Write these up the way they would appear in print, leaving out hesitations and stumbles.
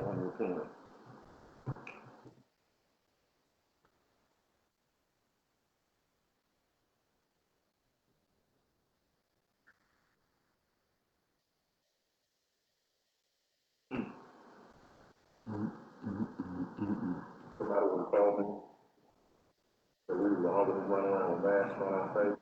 on your opinion. Somebody would tell me that we were always running around with masks on our face.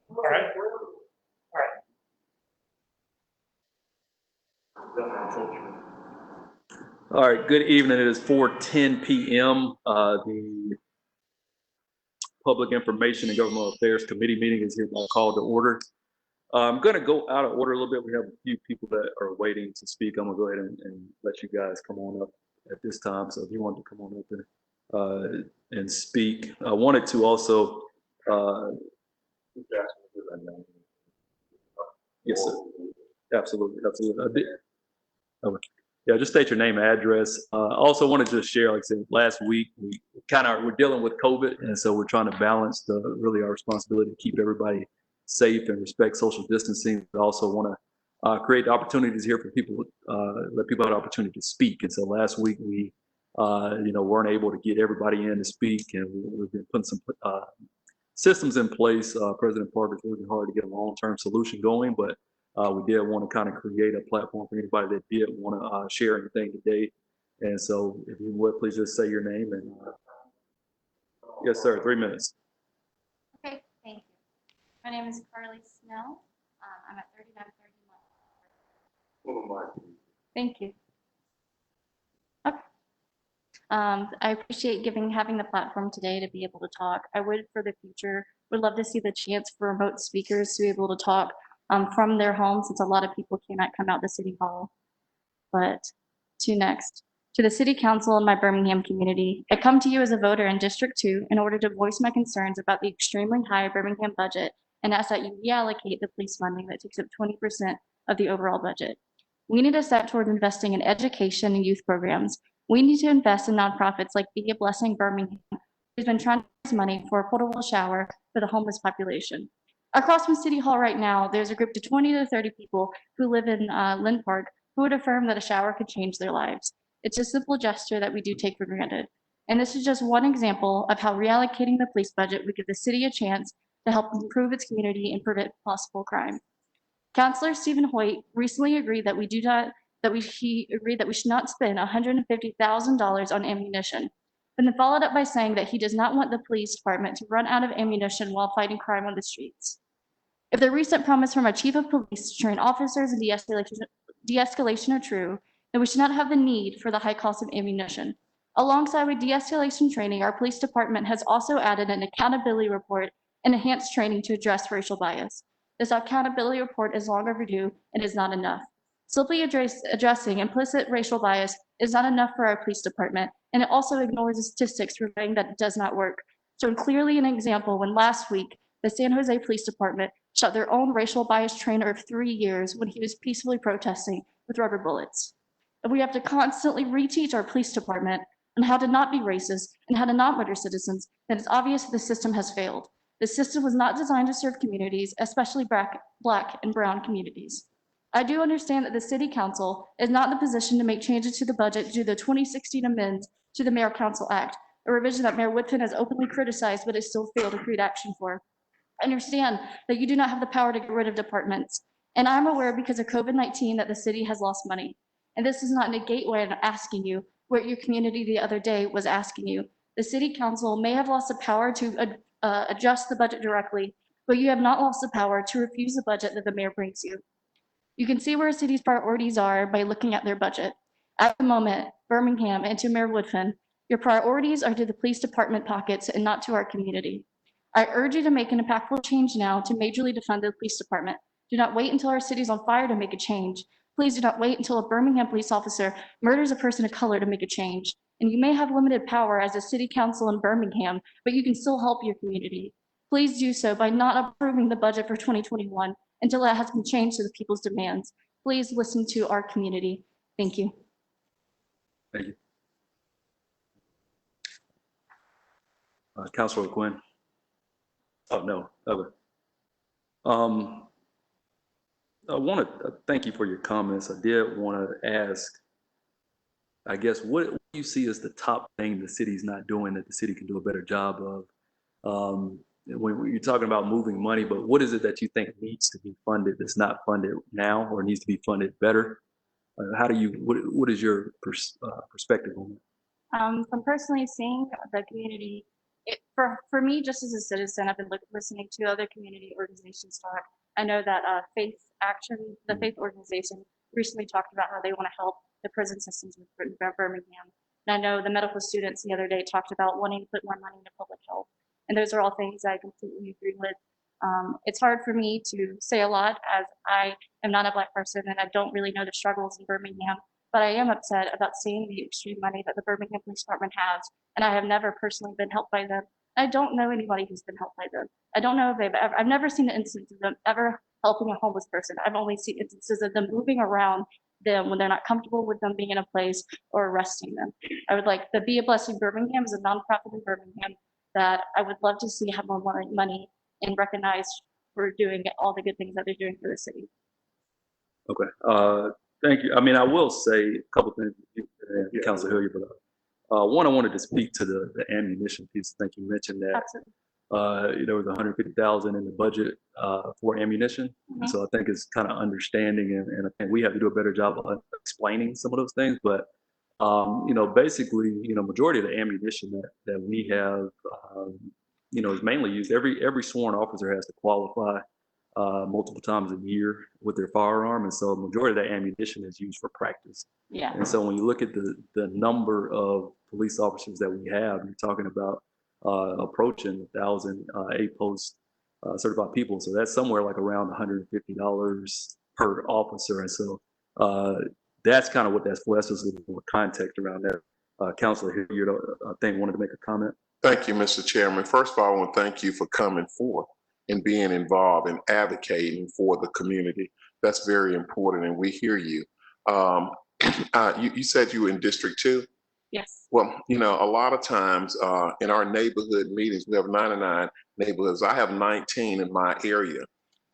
All right. All right, good evening. It is 4:10 p.m. The Public Information and Governmental Affairs Committee meeting is hereby called to order. I'm going to go out of order a little bit. We have a few people that are waiting to speak. I'm going to go ahead and let you guys come on up at this time. So if you want to come on up and speak, I wanted to also. Yes, sir. Absolutely, absolutely. Okay. Yeah, just state your name and address. Also wanted to share, like I said, last week, we're dealing with COVID. And so we're trying to balance really our responsibility to keep everybody safe and respect social distancing. We also want to create opportunities here for people, let people have an opportunity to speak. And so last week we, weren't able to get everybody in to speak, and we've been putting some systems in place. President Parker's working hard to get a long-term solution going, but we did want to kind of create a platform for anybody that did want to share anything today. And so if you would, please just say your name and yes, sir, 3 minutes. Okay, thank you. My name is Carly Snell. I'm at 3930 Thank you. Okay. I appreciate having the platform today to be able to talk. I would, for the future, would love to see the chance for remote speakers to be able to talk from their homes, since a lot of people cannot come out to City Hall. But to the City Council in my Birmingham community, I come to you as a voter in District 2 in order to voice my concerns about the extremely high Birmingham budget and ask that you reallocate the police funding that takes up 20% of the overall budget. We need to step towards investing in education and youth programs. We need to invest in nonprofits like Be a Blessing Birmingham, who's been trying to raise money for a portable shower for the homeless population. Across from City Hall right now, there's a group of 20 to 30 people who live in Lynn Park who would affirm that a shower could change their lives. It's a simple gesture that we do take for granted. And this is just one example of how reallocating the police budget would give the city a chance to help improve its community and prevent possible crime. Councilor Stephen Hoyt recently agreed that we should not spend $150,000 on ammunition, and then followed up by saying that he does not want the police department to run out of ammunition while fighting crime on the streets. If the recent promise from our chief of police to train officers in de-escalation are true, then we should not have the need for the high cost of ammunition. Alongside with de-escalation training, our police department has also added an accountability report and enhanced training to address racial bias. This accountability report is long overdue and is not enough. Simply addressing implicit racial bias is not enough for our police department, and it also ignores the statistics revealing that it does not work. So clearly an example when last week, the San Jose Police Department shot their own racial bias trainer of 3 years when he was peacefully protesting with rubber bullets. And we have to constantly reteach our police department on how to not be racist and how to not murder citizens, then it's obvious the system has failed. The system was not designed to serve communities, especially Black and brown communities. I do understand that the City Council is not in the position to make changes to the budget due to the 2016 amendments to the Mayor Council Act, a revision that Mayor Woodfin has openly criticized but has still failed to create action for. I understand that you do not have the power to get rid of departments, and I'm aware because of COVID-19 that the city has lost money. And this does not negate what I'm asking you, what your community the other day was asking you. The City Council may have lost the power to adjust the budget directly, but you have not lost the power to refuse the budget that the mayor brings you. You can see where a city's priorities are by looking at their budget. At the moment, Birmingham and to Mayor Woodfin, your priorities are to the police department pockets and not to our community. I urge you to make an impactful change now to majorly defund the police department. Do not wait until our city is on fire to make a change. Please do not wait until a Birmingham police officer murders a person of color to make a change. And you may have limited power as a city council in Birmingham, but you can still help your community. Please do so by not approving the budget for 2021 until it has been changed to the people's demands. please listen to our community. Thank you. Thank you. Councilor Quinn. Oh, no, other. I want to thank you for your comments. I did want to ask, I guess, what do you see as the top thing the city's not doing that the city can do a better job of? When you're talking about moving money, but what is it that you think needs to be funded that's not funded now or needs to be funded better? How do you, what is your perspective on that? From personally seeing the community, for me, just as a citizen, I've been listening to other community organizations talk. I know that Faith Action, the Faith organization, recently talked about how they want to help the prison systems in Birmingham. And I know the medical students the other day talked about wanting to put more money into public health. And those are all things I completely agree with. It's hard for me to say a lot as I am not a Black person and I don't really know the struggles in Birmingham, but I am upset about seeing the extreme money that the Birmingham Police Department has. And I have never personally been helped by them. I don't know anybody who's been helped by them. I don't know if I've never seen an instance of them ever helping a homeless person. I've only seen instances of them moving around them when they're not comfortable with them being in a place or arresting them. I would like the Be a Blessing Birmingham is a nonprofit in Birmingham that I would love to see have more money and recognized for doing all the good things that they're doing for the city. Okay, thank you. I mean, I will say a couple things, Councilor Hilliard, but one, I wanted to speak to the ammunition piece. I think you mentioned that. Absolutely. There was 150,000 in the budget for ammunition. And so I think it's kind of understanding, and I think we have to do a better job of explaining some of those things. But basically, majority of the ammunition that we have, is mainly used. Every sworn officer has to qualify multiple times a year with their firearm, and so the majority of that ammunition is used for practice. Yeah. And so when you look at the number of police officers that we have, you're talking about approaching 1,000 A-post certified people. So that's somewhere like around $150 per officer. And so that's kind of what that's for. That's just a little more context around that. Councilor Hilliard, I think, wanted to make a comment. Thank you, Mr. Chairman. First of all, I want to thank you for coming forth and being involved and advocating for the community. That's very important, and we hear you. You said you were in District 2? Yes. Well, a lot of times in our neighborhood meetings, we have 99 neighborhoods. I have 19 in my area.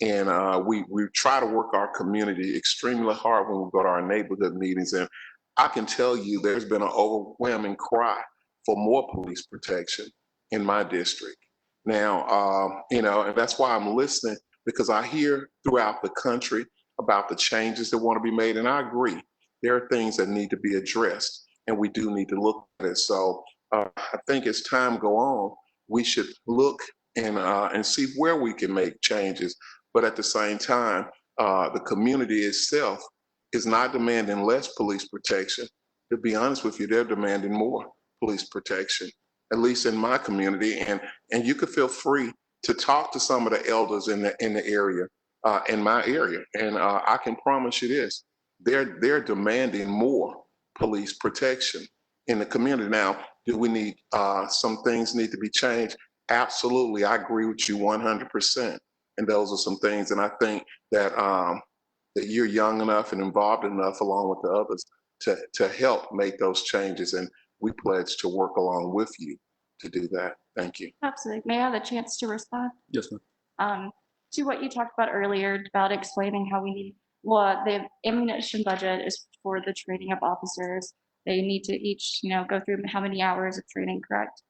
And we try to work our community extremely hard when we go to our neighborhood meetings. And I can tell you there's been an overwhelming cry for more police protection in my district. Now, and that's why I'm listening, because I hear throughout the country about the changes that want to be made. And I agree, there are things that need to be addressed, and we do need to look at it. So I think as time go on, we should look and see where we can make changes. But at the same time, the community itself is not demanding less police protection. To be honest with you, they're demanding more police protection, at least in my community. And you could feel free to talk to some of the elders in the area, in my area. And I can promise you this, they're demanding more police protection in the community. Now, do we need, some things need to be changed? Absolutely, I agree with you 100%. And those are some things, and I think that that you're young enough and involved enough along with the others to help make those changes. And we pledge to work along with you to do that. Thank you. Absolutely. May I have a chance to respond? Yes, ma'am. To what you talked about earlier about explaining how we need, well, the ammunition budget is for the training of officers. They need to each, go through how many hours of training, correct?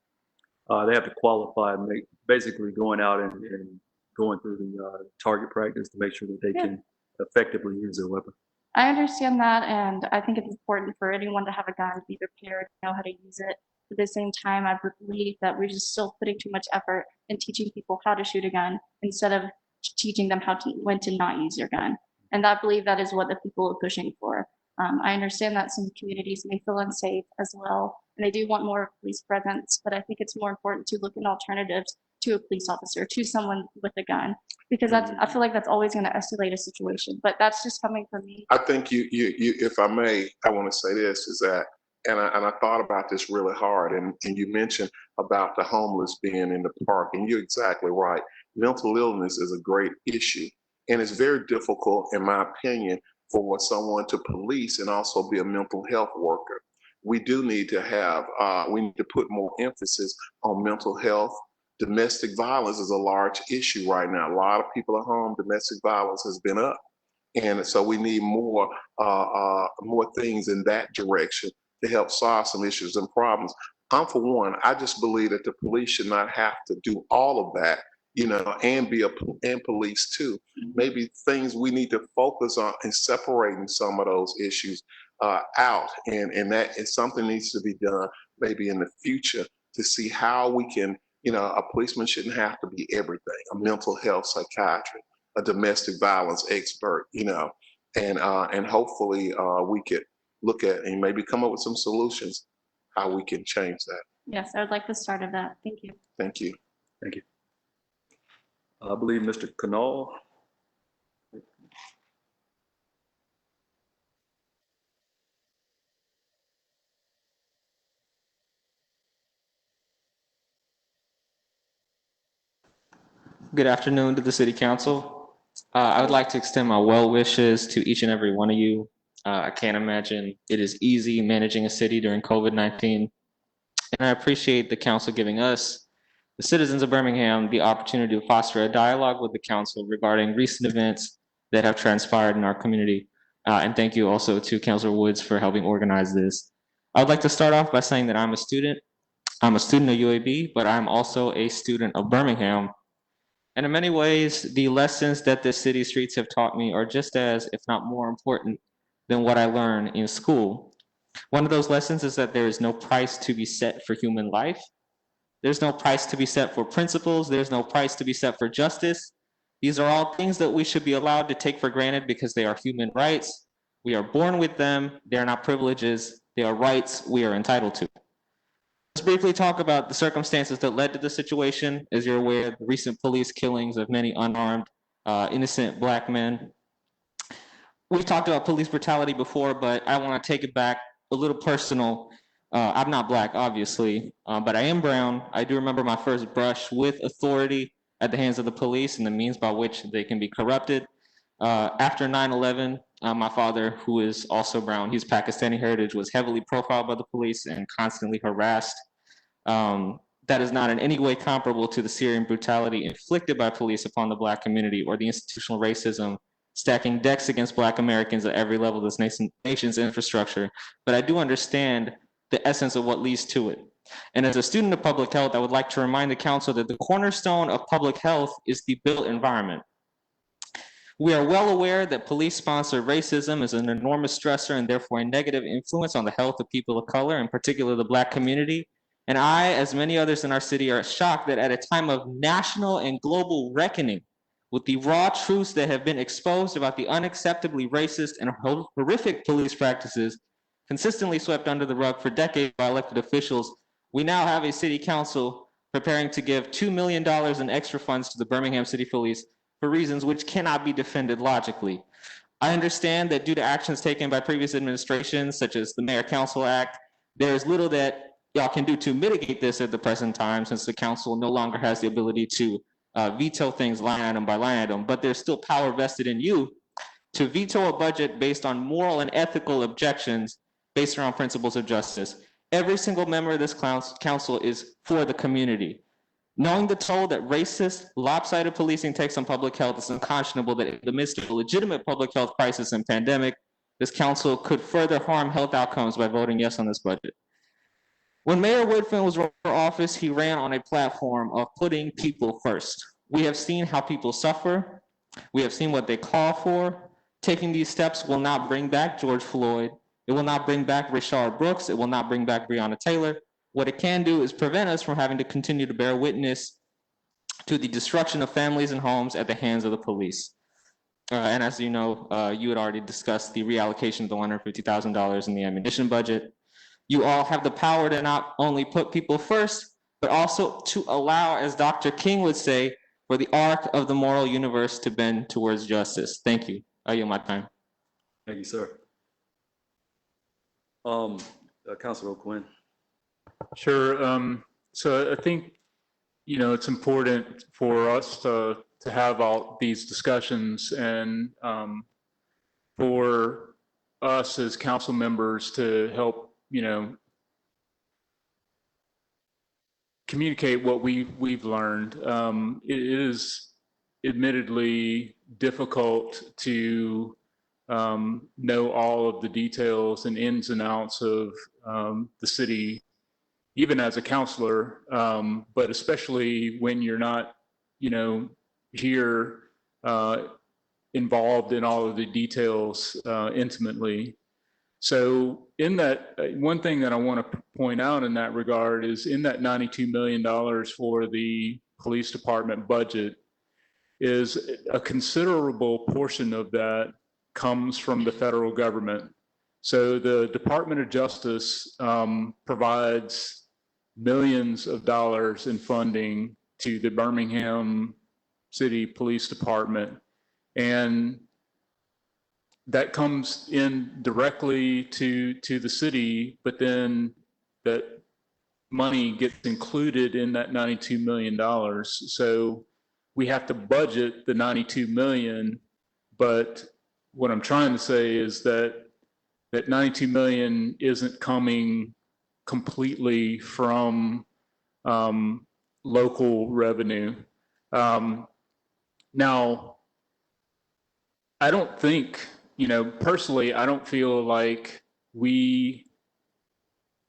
They have to qualify, basically going out and going through the target practice to make sure that they can effectively use their weapon. I understand that, and I think it's important for anyone to have a gun, be prepared, know how to use it. At the same time, I believe that we're just still putting too much effort in teaching people how to shoot a gun instead of teaching them when to not use your gun. And I believe that is what the people are pushing for. I understand that some communities may feel unsafe as well, and they do want more police presence, but I think it's more important to look at alternatives to a police officer, to someone with a gun, because I feel like that's always going to escalate a situation, but that's just coming from me. I think you if I may, I want to say this, is that, and I thought about this really hard, and you mentioned about the homeless being in the park, and you're exactly right. Mental illness is a great issue, and it's very difficult, in my opinion, for someone to police and also be a mental health worker. We do need to have, we need to put more emphasis on mental health. Domestic violence is a large issue right now. A lot of people at home, domestic violence has been up. And so we need more things in that direction to help solve some issues and problems. For one, I just believe that the police should not have to do all of that, and and police too. Maybe things we need to focus on and separating some of those issues out, and that is something needs to be done maybe in the future to see how we can. A policeman shouldn't have to be everything. A mental health psychiatrist, a domestic violence expert, and hopefully we could look at and maybe come up with some solutions how we can change that. Yes, I would like the start of that. Thank you. Thank you. Thank you. I believe Mr. Canal. Good afternoon to the City Council. I would like to extend my well wishes to each and every one of you. I can't imagine it is easy managing a city during COVID-19. And I appreciate the council giving us, the citizens of Birmingham, the opportunity to foster a dialogue with the council regarding recent events that have transpired in our community. And thank you also to Councilor Woods for helping organize this. I would like to start off by saying that I'm a student. I'm a student of UAB, but I'm also a student of Birmingham. And in many ways, the lessons that the city streets have taught me are just as, if not more important than what I learned in school. One of those lessons is that there is no price to be set for human life. There's no price to be set for principles. There's no price to be set for justice. These are all things that we should be allowed to take for granted because they are human rights. We are born with them. They are not privileges. They are rights we are entitled to. Let's briefly talk about the circumstances that led to the situation. As you're aware, the recent police killings of many unarmed, innocent Black men. We've talked about police brutality before, but I want to take it back a little personal. I'm not Black, obviously, but I am brown. I do remember my first brush with authority at the hands of the police and the means by which they can be corrupted. After 9/11, my father, who is also brown, he's Pakistani heritage, was heavily profiled by the police and constantly harassed. That is not in any way comparable to the Syrian brutality inflicted by police upon the Black community or the institutional racism stacking decks against Black Americans at every level of this nation's infrastructure. But I do understand the essence of what leads to it. And as a student of public health, I would like to remind the council that the cornerstone of public health is the built environment. We are well aware that police-sponsored racism is an enormous stressor and therefore a negative influence on the health of people of color, in particular the Black community. And I, as many others in our city, are shocked that at a time of national and global reckoning with the raw truths that have been exposed about the unacceptably racist and horrific police practices consistently swept under the rug for decades by elected officials, we now have a city council preparing to give $2 million in extra funds to the Birmingham City Police for reasons which cannot be defended logically. I understand that due to actions taken by previous administrations, such as the Mayor-Council Act, there is little that y'all can do to mitigate this at the present time, since the council no longer has the ability to veto things line item by line item, but there's still power vested in you to veto a budget based on moral and ethical objections based around principles of justice. Every single member of this council is for the community. Knowing the toll that racist, lopsided policing takes on public health, it's unconscionable that in the midst of a legitimate public health crisis and pandemic, this council could further harm health outcomes by voting yes on this budget. When Mayor Woodfin was running for office, he ran on a platform of putting people first. We have seen how people suffer. We have seen what they call for. Taking these steps will not bring back George Floyd. It will not bring back Rayshard Brooks. It will not bring back Breonna Taylor. What it can do is prevent us from having to continue to bear witness to the destruction of families and homes at the hands of the police. And as you know, you had already discussed the reallocation of the $150,000 in the ammunition budget. You all have the power to not only put people first, but also to allow, as Dr. King would say, for the arc of the moral universe to bend towards justice. Thank you. I yield my time. Thank you, sir. Councilor Quinn. Sure. So I think, it's important for us to have all these discussions and for us as council members to help, communicate what we've learned. It is admittedly difficult to know all of the details and ins and outs of the city, even as a counselor, but especially when you're not, here involved in all of the details intimately. So in that, one thing that I want to point out in that regard is in that $92 million for the police department budget is a considerable portion of that comes from the federal government. So the Department of Justice provides millions of dollars in funding to the Birmingham City Police Department. And that comes in directly to the city, but then that money gets included in that $92 million. So we have to budget the 92 million, but what I'm trying to say is that 92 million isn't coming completely from local revenue. Now, I don't think, personally, I don't feel like we,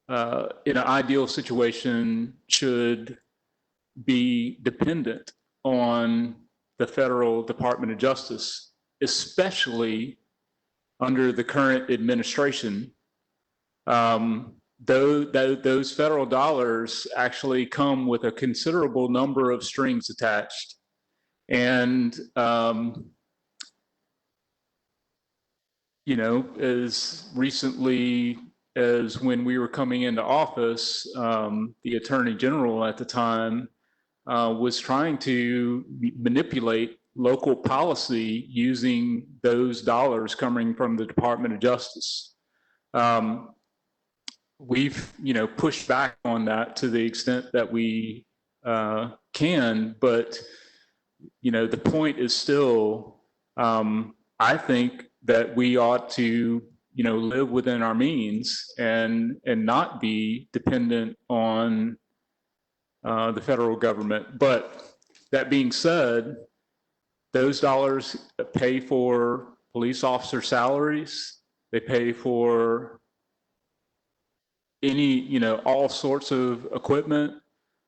in an ideal situation, should be dependent on the federal Department of Justice, especially under the current administration. Those federal dollars actually come with a considerable number of strings attached. And, as recently as when we were coming into office, the Attorney General at the time was trying to manipulate local policy using those dollars coming from the Department of Justice. We've, pushed back on that to the extent that we can, but, the point is still, I think that we ought to, live within our means and not be dependent on the federal government. But that being said, those dollars pay for police officer salaries. They pay for any, all sorts of equipment,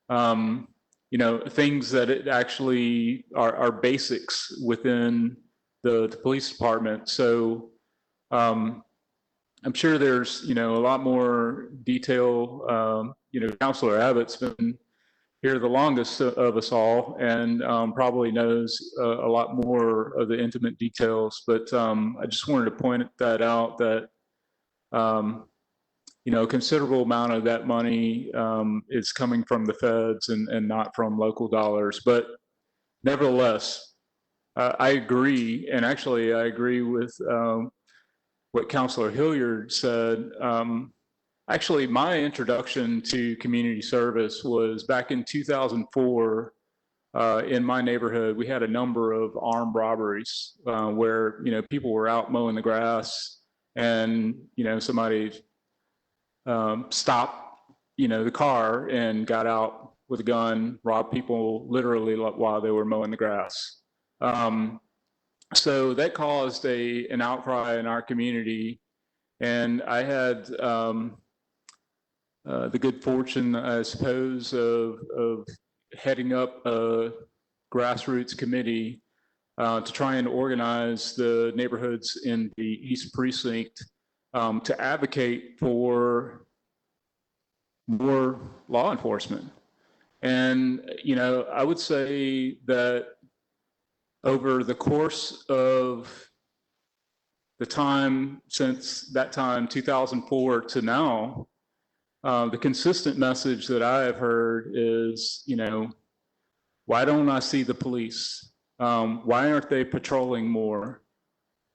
things that it actually are basics within the police department. So I'm sure there's, a lot more detail. Councilor Abbott's been here the longest of us all and probably knows a lot more of the intimate details. But I just wanted to point that out that, a considerable amount of that money is coming from the feds and not from local dollars. But nevertheless, I agree, and actually I agree with what Councilor Hilliard said. Actually, my introduction to community service was back in 2004. In my neighborhood, we had a number of armed robberies where people were out mowing the grass, and somebody stopped the car and got out with a gun, robbed people literally while they were mowing the grass. So that caused an outcry in our community, and I had the good fortune, I suppose, of heading up a grassroots committee to try and organize the neighborhoods in the East Precinct to advocate for more law enforcement. And, I would say that over the course of the time since that time, 2004 to now, the consistent message that I have heard is, why don't I see the police? Why aren't they patrolling more?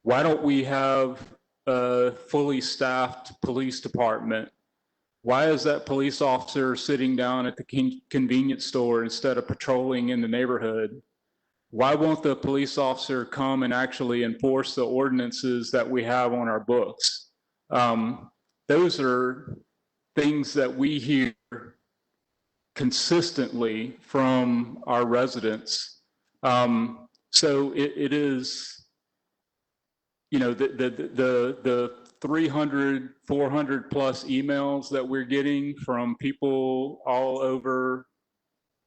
Why don't we have a fully staffed police department? Why is that police officer sitting down at the convenience store instead of patrolling in the neighborhood? why won't the police officer come and actually enforce the ordinances that we have on our books? Those are things that we hear consistently from our residents. So it is, you know, the 300, 400 plus emails that we're getting from people all over,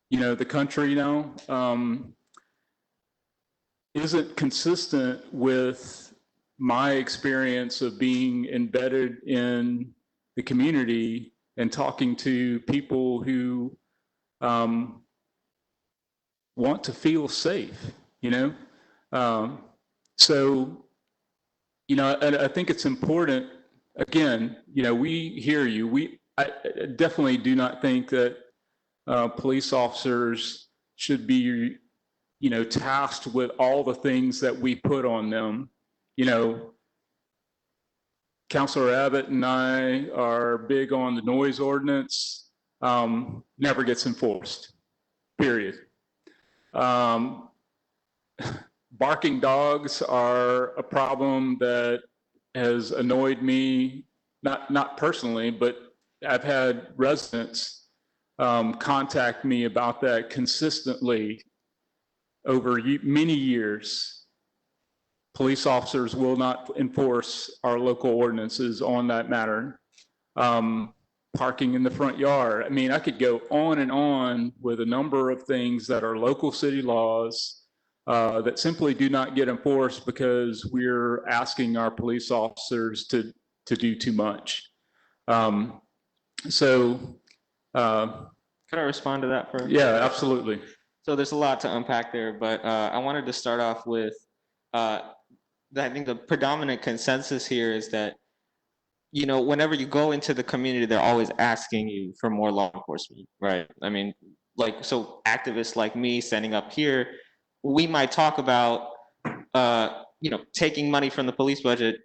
you know, the country now, isn't consistent with my experience of being embedded in the community and talking to people who want to feel safe, you know? So, you know, I think it's important, again, you know, we hear you. I definitely do not think that police officers should be, you know, tasked with all the things that we put on them. You know, Councilor Abbott and I are big on the noise ordinance, never gets enforced, period. Barking dogs are a problem that has annoyed me, not personally, but I've had residents contact me about that consistently over many years. Police officers will not enforce our local ordinances on that matter. Parking in the front yard. I mean, I could go on and on with a number of things that are local city laws that simply do not get enforced because we're asking our police officers to do too much. Can I respond to that first? Yeah, absolutely. So there's a lot to unpack there, but I wanted to start off with I think the predominant consensus here is that, you know, whenever you go into the community, they're always asking you for more law enforcement, right? I mean, like, so activists like me standing up here, we might talk about, you know, taking money from the police budget,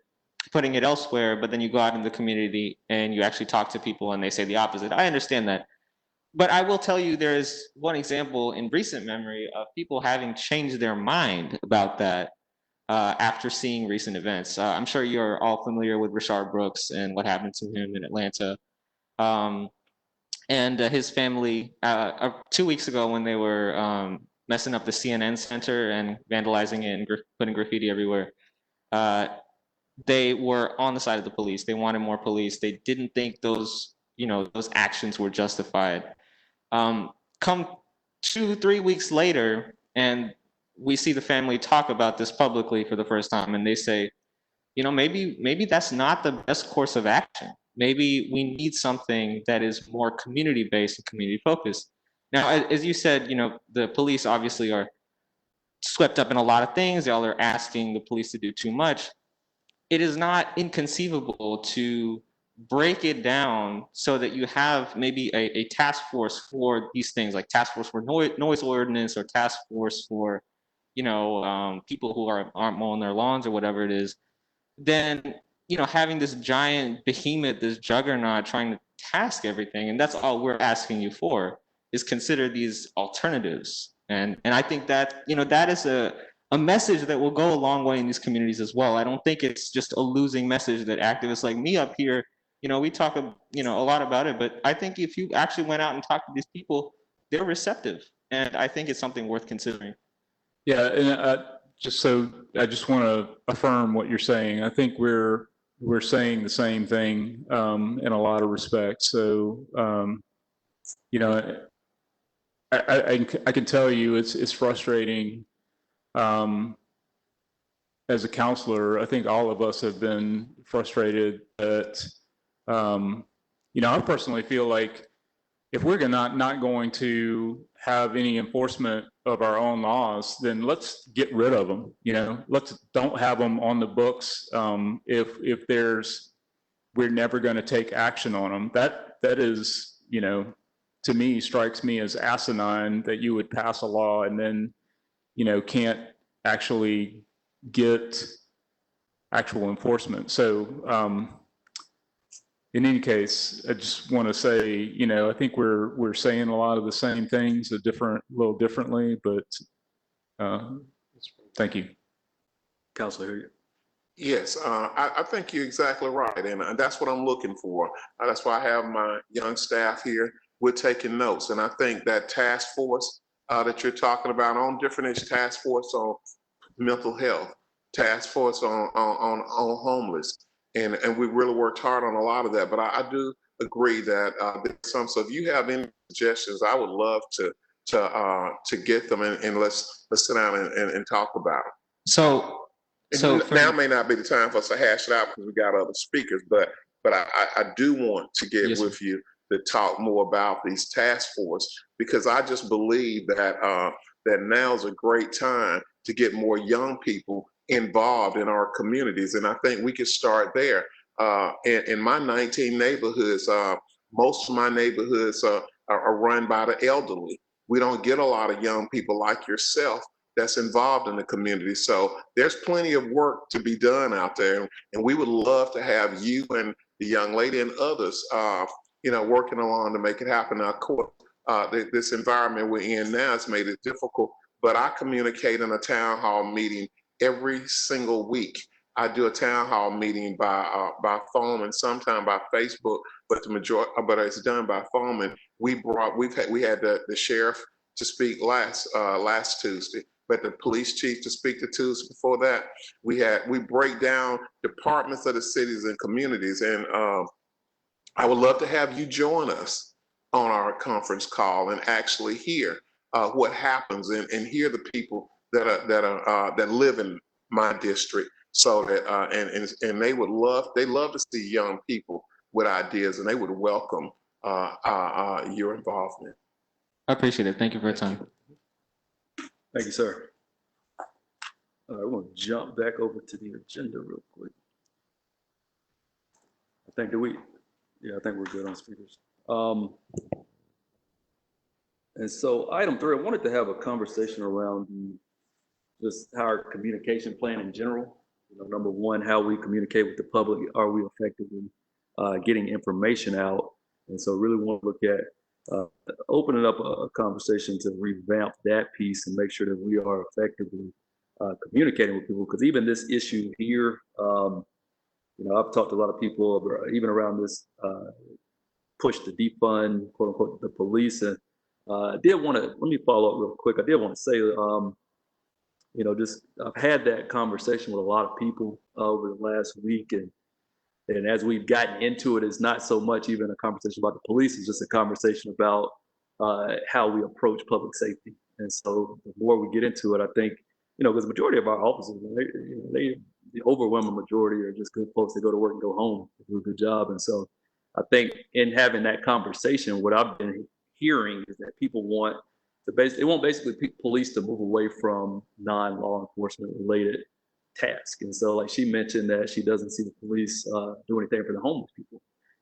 putting it elsewhere, but then you go out in the community and you actually talk to people and they say the opposite. I understand that. But I will tell you, there is one example in recent memory of people having changed their mind about that after seeing recent events. I'm sure you're all familiar with Rashard Brooks and what happened to him in Atlanta. And his family, 2 weeks ago when they were messing up the CNN Center and vandalizing it and putting graffiti everywhere, they were on the side of the police. They wanted more police. They didn't think those, you know, those actions were justified. Come 2-3 weeks later, and we see the family talk about this publicly for the first time, and they say, you know, maybe that's not the best course of action. Maybe we need something that is more community-based and community-focused. Now, as you said, you know, the police obviously are swept up in a lot of things. Y'all are asking the police to do too much. It is not inconceivable to break it down so that you have maybe a task force for these things, like task force for noise ordinance or task force for, you know, people who aren't mowing their lawns or whatever it is. Then, you know, having this giant behemoth, this juggernaut trying to task everything, and that's all we're asking you for, is consider these alternatives. And I think that, you know, that is a message that will go a long way in these communities as well. I don't think it's just a losing message that activists like me up here, you know, we talk, you know, a lot about it, but I think if you actually went out and talked to these people, they're receptive. And I think it's something worth considering. Yeah, and I just want to affirm what you're saying. I think we're saying the same thing in a lot of respects. So, you know, I can tell you it's frustrating. As a counselor, I think all of us have been frustrated that, you know, I personally feel like if we're not going to have any enforcement of our own laws, then let's get rid of them. You know, let's don't have them on the books. If we're never going to take action on them. That is, you know, to me strikes me as asinine that you would pass a law and then, you know, can't actually get actual enforcement. So in any case, I just want to say, you know, I think we're saying a lot of the same things a little differently, but Thank you. Councilor Hilliard. Yes, I think you're exactly right, and that's what I'm looking for. That's why I have my young staff here. We're taking notes, and I think that task force that you're talking about on different task force on mental health, task force on homeless, and we really worked hard on a lot of that. But I do agree that there's some. So if you have any suggestions, I would love to get them, and let's sit down and talk about them. So, Now may not be the time for us to hash it out because we got other speakers, but I do want to get Yes, with you to talk more about these task force, because I just believe that that now is a great time to get more young people involved in our communities, and I think we can start there. In my 19 neighborhoods, most of my neighborhoods are run by the elderly. We don't get a lot of young people like yourself that's involved in the community. So there's plenty of work to be done out there. And we would love to have you and the young lady and others, working along to make it happen. Now, of course, this environment we're in now has made it difficult, but I communicate in a town hall meeting every single week. I do a town hall meeting by phone and sometimes by Facebook, but but it's done by phone. And we had the sheriff to speak last Tuesday, but the police chief to speak to Tuesday before that. We break down departments of the cities and communities, and I would love to have you join us on our conference call and actually hear what happens and hear the people that live in my district. So that and they love to see young people with ideas, and they would welcome your involvement. I appreciate it. Thank you for your time. Thank you, sir. All right, we're going to jump back over to the agenda real quick. I think I think we're good on speakers. And so item 3, I wanted to have a conversation around just our communication plan in general. Number one, how we communicate with the public. Are we effectively getting information out? And so really want to look at opening up a conversation to revamp that piece and make sure that we are effectively communicating with people. Because even this issue here, I've talked to a lot of people even around this push to defund, quote unquote, the police. And I did want to, let me follow up real quick. I did want to say, I've had that conversation with a lot of people over the last week. And as we've gotten into it, it's not so much even a conversation about the police, it's just a conversation about how we approach public safety. And so the more we get into it, I think, because the majority of our officers, the overwhelming majority are just good folks that go to work and go home, do a good job. And so I think in having that conversation, what I've been hearing is that people want they want basically police to move away from non-law enforcement related tasks. And so like she mentioned that she doesn't see the police do anything for the homeless people.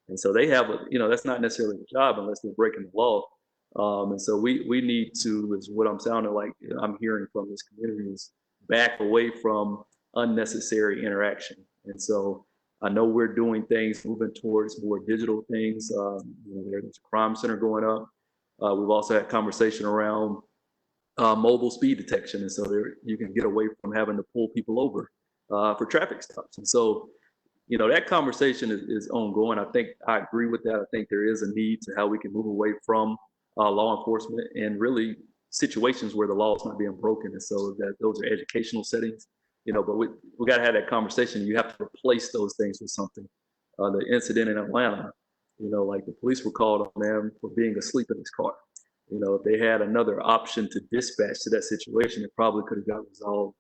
And so they have, that's not necessarily a job unless they're breaking the law. And so we need to, is what I'm sounding like, I'm hearing from this community, is back away from unnecessary interaction. And so I know we're doing things, moving towards more digital things. There's a crime center going up. We've also had conversation around mobile speed detection. And so you can get away from having to pull people over for traffic stops. And so, that conversation is ongoing. I think I agree with that. I think there is a need to how we can move away from law enforcement and really situations where the law is not being broken. And so that those are educational settings, but we got to have that conversation. You have to replace those things with something. The incident in Atlanta, like the police were called on them for being asleep in his car. If they had another option to dispatch to that situation, it probably could have got resolved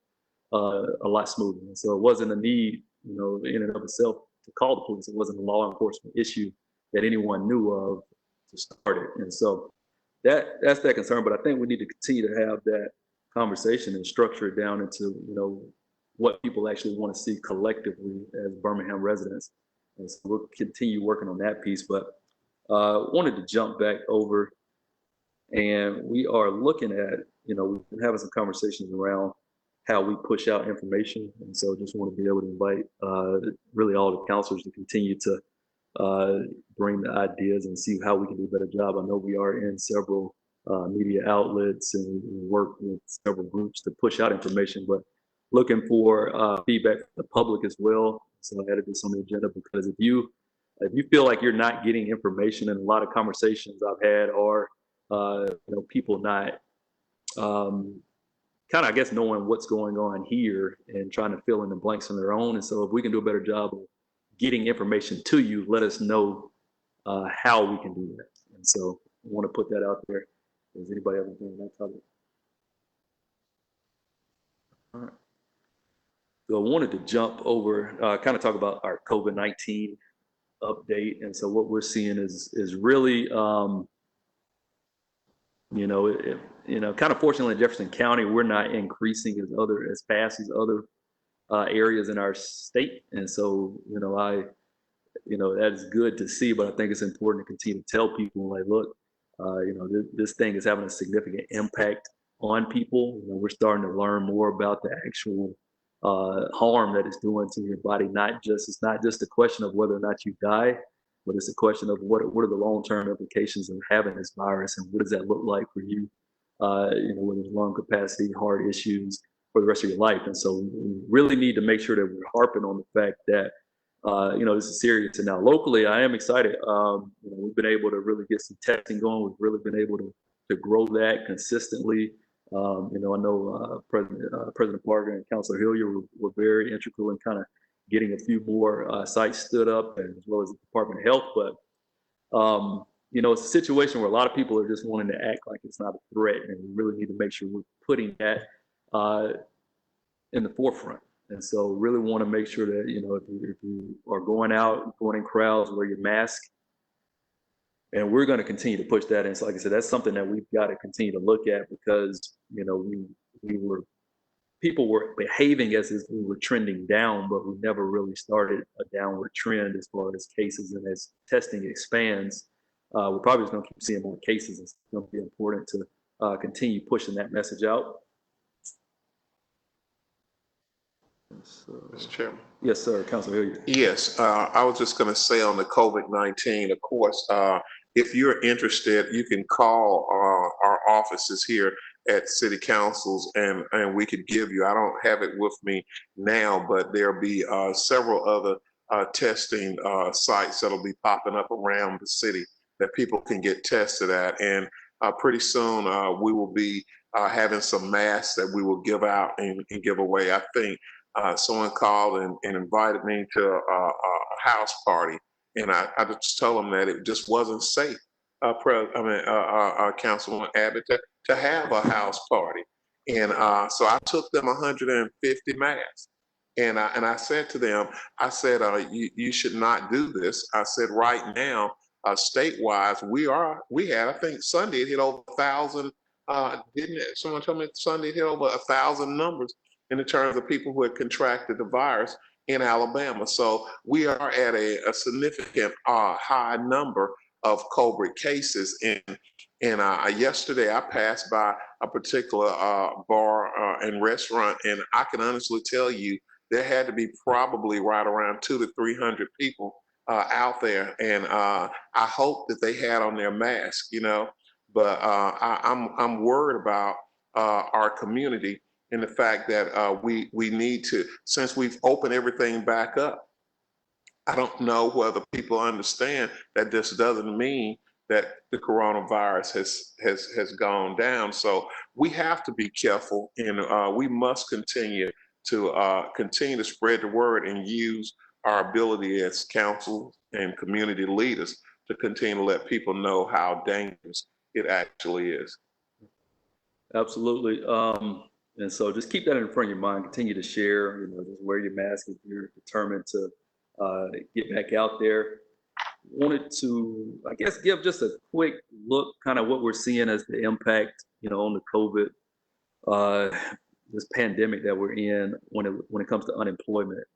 a lot smoother. And so it wasn't a need, in and of itself to call the police. It wasn't a law enforcement issue that anyone knew of to start it. And so that's that concern. But I think we need to continue to have that conversation and structure it down into, what people actually want to see collectively as Birmingham residents. And so we'll continue working on that piece. But wanted to jump back over, and we are looking at, we've been having some conversations around how we push out information. And so just want to be able to invite really all the counselors to continue to bring the ideas and see how we can do a better job. I know we are in several media outlets and work with several groups to push out information, but looking for feedback from the public as well. So I added this on the agenda because if you feel like you're not getting information, and a lot of conversations I've had are people not kind of, I guess, knowing what's going on here and trying to fill in the blanks on their own. And so if we can do a better job of getting information to you, let us know how we can do that. And so I want to put that out there. Does anybody have anything on that topic? All right. So I wanted to jump over, kind of talk about our COVID-19 update. And so what we're seeing is really, kind of fortunately in Jefferson County, we're not increasing as fast as other areas in our state. And so, that's good to see, but I think it's important to continue to tell people, like, look, this thing is having a significant impact on people. We're starting to learn more about the actual harm that it's doing to your body. It's not just a question of whether or not you die, but it's a question of what are the long-term implications of having this virus, and what does that look like for you, with lung capacity, heart issues for the rest of your life. And so we really need to make sure that we're harping on the fact that, this is serious. And now locally, I am excited. We've been able to really get some testing going. We've really been able to grow that consistently. I know President Parker and Councilor Hillier were very integral in kind of getting a few more sites stood up, as well as the Department of Health. But, it's a situation where a lot of people are just wanting to act like it's not a threat, and we really need to make sure we're putting that in the forefront. And so really want to make sure that, if you are going out, going in crowds, wear your mask. And we're going to continue to push that. And so, like I said, that's something that we've got to continue to look at, because, people were behaving as if we were trending down, but we never really started a downward trend as far as cases. And as testing expands, we're probably just going to keep seeing more cases. It's going to be important to continue pushing that message out. Mr. Chairman. Yes, sir. Councilor Hilliard. Yes, I was just going to say on the COVID-19, of course, if you're interested, you can call our offices here at city councils, and we could give you, I don't have it with me now, but there'll be several other testing sites that'll be popping up around the city that people can get tested at. And pretty soon we will be having some masks that we will give out and give away. I think someone called and invited me to a house party, and I just told them that it just wasn't safe, Councilman Abbott, to have a house party. And so I took them 150 masks, and I said to them, I said, you should not do this. I said, right now, state-wise, we had, I think Sunday it hit over 1,000. Didn't it? Someone told me Sunday it hit over 1,000 numbers in terms of people who had contracted the virus in Alabama. So we are at a significant high number of COVID cases. And yesterday I passed by a particular bar and restaurant, and I can honestly tell you there had to be probably right around 200 to 300 people out there. And I hope that they had on their mask, but I'm worried about our community, and the fact that we need to, since we've opened everything back up, I don't know whether people understand that this doesn't mean that the coronavirus has gone down. So we have to be careful, and we must continue to spread the word and use our ability as council and community leaders to continue to let people know how dangerous it actually is. Absolutely. And so just keep that in front of your mind, continue to share, just wear your mask if you're determined to get back out there. Wanted to, I guess, give just a quick look, kind of what we're seeing as the impact, on the COVID, this pandemic that we're in when it comes to unemployment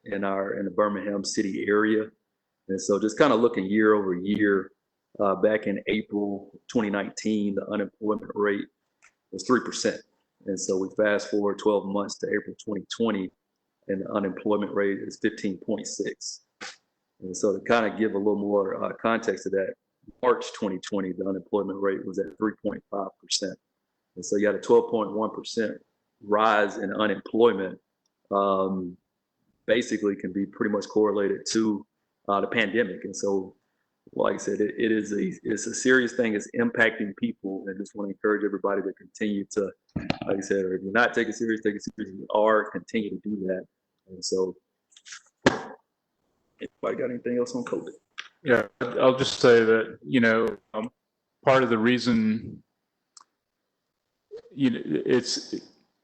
in the Birmingham city area. And so just kind of looking year over year, back in April 2019, the unemployment rate was 3%. And so we fast forward 12 months to April 2020, and the unemployment rate is 15.6. And so to kind of give a little more context to that, March 2020, the unemployment rate was at 3.5%. And so you had a 12.1% rise in unemployment, basically can be pretty much correlated to the pandemic. And so, like I said, it's a serious thing. It's impacting people. And just want to encourage everybody to continue to, like I said, or if you're not taking it serious, take it serious. If you are, continue to do that. And so, anybody got anything else on COVID? Yeah, I'll just say that, part of the reason,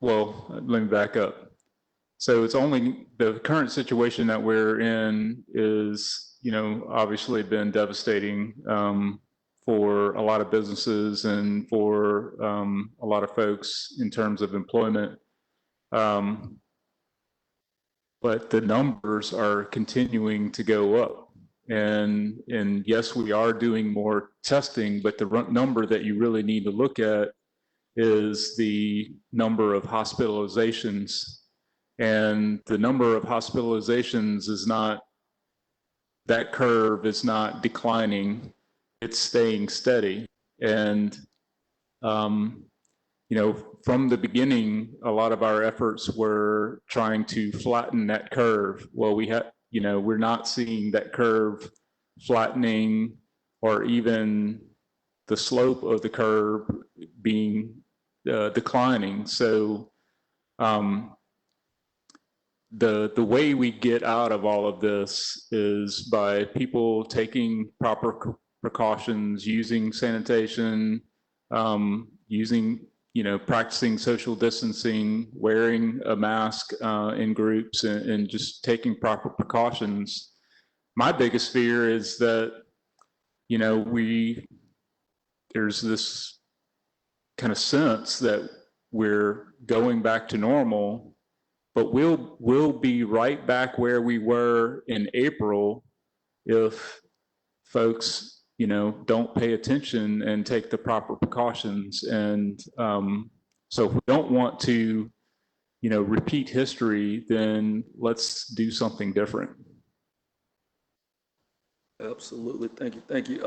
well, let me back up. So it's only the current situation that we're in is, obviously been devastating for a lot of businesses and for a lot of folks in terms of employment. But the numbers are continuing to go up. And yes, we are doing more testing, but the number that you really need to look at is the number of hospitalizations. And the number of hospitalizations is not, that curve is not declining, it's staying steady. And, from the beginning, a lot of our efforts were trying to flatten that curve. Well, we're not seeing that curve flattening or even the slope of the curve being declining. So the way we get out of all of this is by people taking proper precautions, using sanitation, practicing social distancing, wearing a mask in groups, and just taking proper precautions. My biggest fear is that, there's this kind of sense that we're going back to normal, but we'll be right back where we were in April if folks don't pay attention and take the proper precautions. And so if we don't want to, repeat history, then let's do something different. Absolutely. Thank you.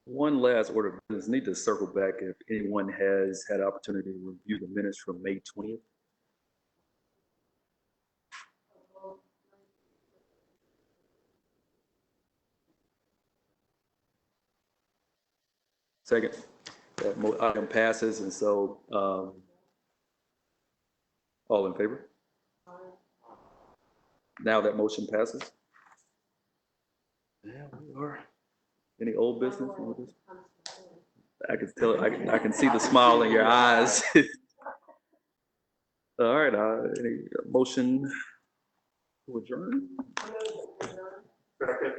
One last order of business. Need to circle back if anyone has had an opportunity to review the minutes from May 20th. Second, that item passes, and so all in favor? Now that motion passes. Yeah, we are. Any old business? I can tell. I can see the smile in your eyes. All right. Any motion to adjourn? Second.